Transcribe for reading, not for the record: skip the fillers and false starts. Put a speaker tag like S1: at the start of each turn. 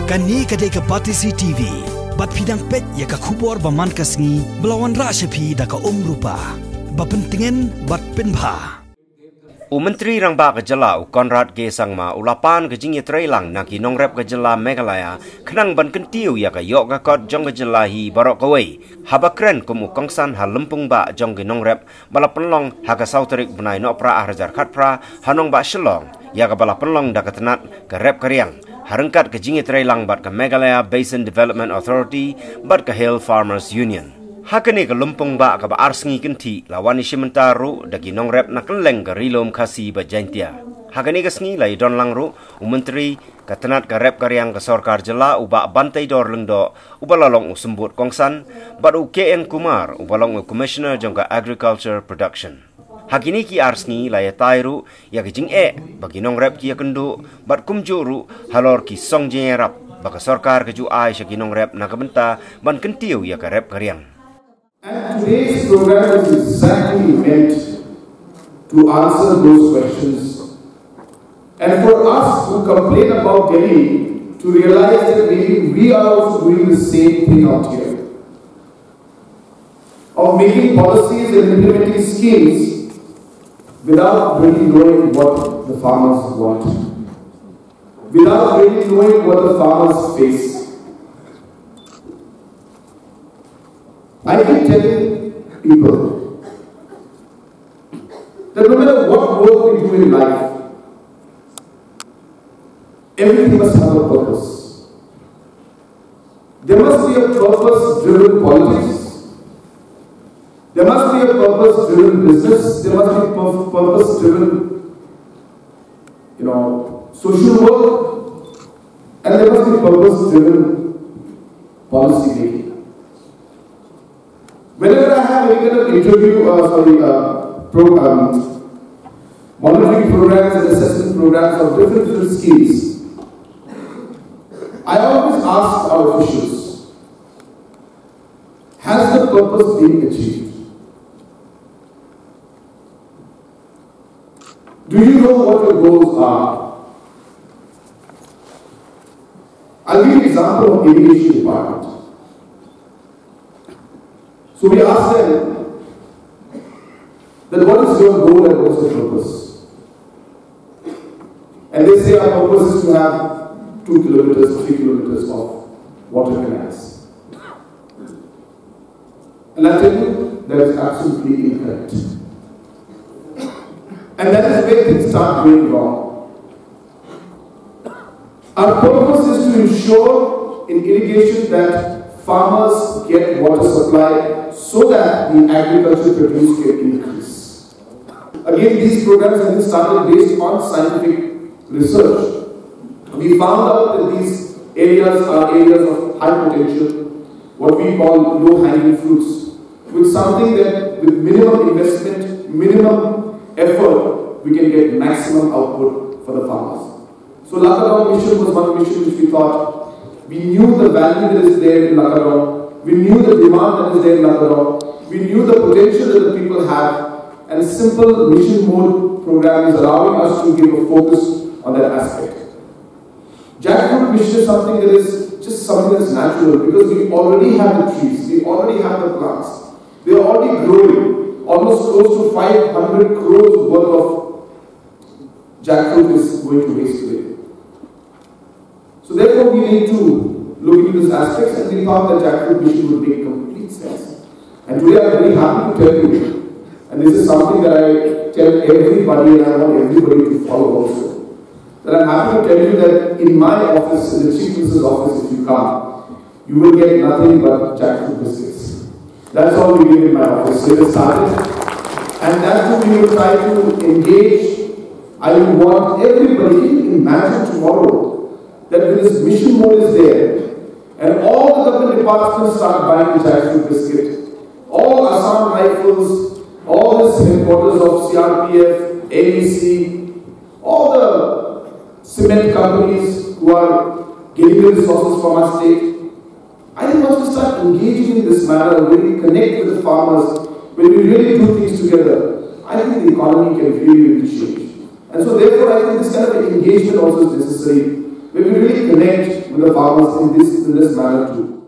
S1: Kani kadai ke Patisi TV. Bat pidang pet ya ka kubor baman kasngi belawan rasyapi da ka rupa. Bapentingin bat penbha.
S2: Myntri Rangbah ke Jylla Konrad ke Sangma ulapan ke Jingïatreilang naki Nongrep ke Jylla Meghalaya kenang ban Kyntiew ya ka yok ka kot jong ke Jylla hi barok kawai habakren kum kongsan ha lempung ba jong ke Nongrep bala penlong ha ka sauterik benai no pra ahrajar khatpra hanong ba shelong ya ka bala penlong da ka tenat ke rep kariang harengkat ke Jingïatreilang bat ke Meghalaya Basin Development Authority bat ke Hill Farmers Union. Hakani ke lumpung ba ka ba arsngi kenti lawani simentaru dagi Nongrep na keleng ke rilom kasi ba Kyntiew. Hakani ke sngi lai don langru Myntri ka tenat ka rep karyang ke sorkar Jylla uba bantai dor lengdo uba lalong usembut kongsan bat u KN Kumar uba lalong commissioner jong ka agriculture production. Hakini ki arsngi lai tairu ya ke jing'e bagi Nongrep ki ya kendu bat kumjuru halor ki song jengerap ba ka sorkar ke ju ai sya ki Nongrep na kabenta ban Kyntiew ya ka rep karyang.
S3: And today's program is exactly meant to answer those questions and for us who complain about Delhi to realize that maybe we are also doing the same thing out here of making policies and implementing schemes without really knowing what the farmers want, without really knowing what the farmers face. I keep telling people that no matter what work we do in life, everything must have a purpose. There must be a purpose-driven politics. There must be a purpose-driven business. There must be purpose-driven, social work, and there must be purpose-driven policy making. Whenever I have any kind of monitoring programs and assessment programs of different schemes, I always ask our officials, has the purpose been achieved? Do you know what your goals are? I'll give you an example of irrigation department. So we ask them that what is your goal and what is your purpose? And they say our purpose is to have 2 kilometers, 3 kilometers of water canals. And I tell you, that is absolutely incorrect. And that is where things start going wrong. Our purpose is to ensure in irrigation that farmers get water supply so that the agriculture produce can increase. Again, these programs have been started based on scientific research. We found out that these areas are areas of high potential, what we call low-hanging fruits, with something that with minimum investment, minimum effort, we can get maximum output for the farmers. So Lakadong mission was one mission which we thought we knew the value that is there in Lakadong, we knew the demand that is there in Lakadong, we knew the potential that the people have, and a simple mission mode program is allowing us to give a focus on that aspect. Jackfruit mission is something that is just something that's natural because we already have the trees, we already have the plants, they are already growing, almost close to 500 crores worth of jackfruit is going to waste today. So therefore we need to look into this aspect and we thought that jackfruit mission would make complete sense. And today I am very happy to tell you, and this is something that I tell everybody and I want everybody to follow also, that I am happy to tell you that in my office, in the Chief Minister's office, if you come, you will get nothing but jackfruit biscuits. That's all we give in my office. So it started. And that's what we will try to engage. I want everybody, imagine tomorrow, that when this mission mode is there, and all the government departments start buying the jackfruit biscuit, all Assam Rifles, all the headquarters of CRPF, AEC, all the cement companies who are getting the resources from our state, I think once we start engaging in this manner, when we connect with the farmers, when we really do things together, I think the economy can really change. And so therefore I think this kind of engagement also is necessary we will really connect with the farmers in this manner too.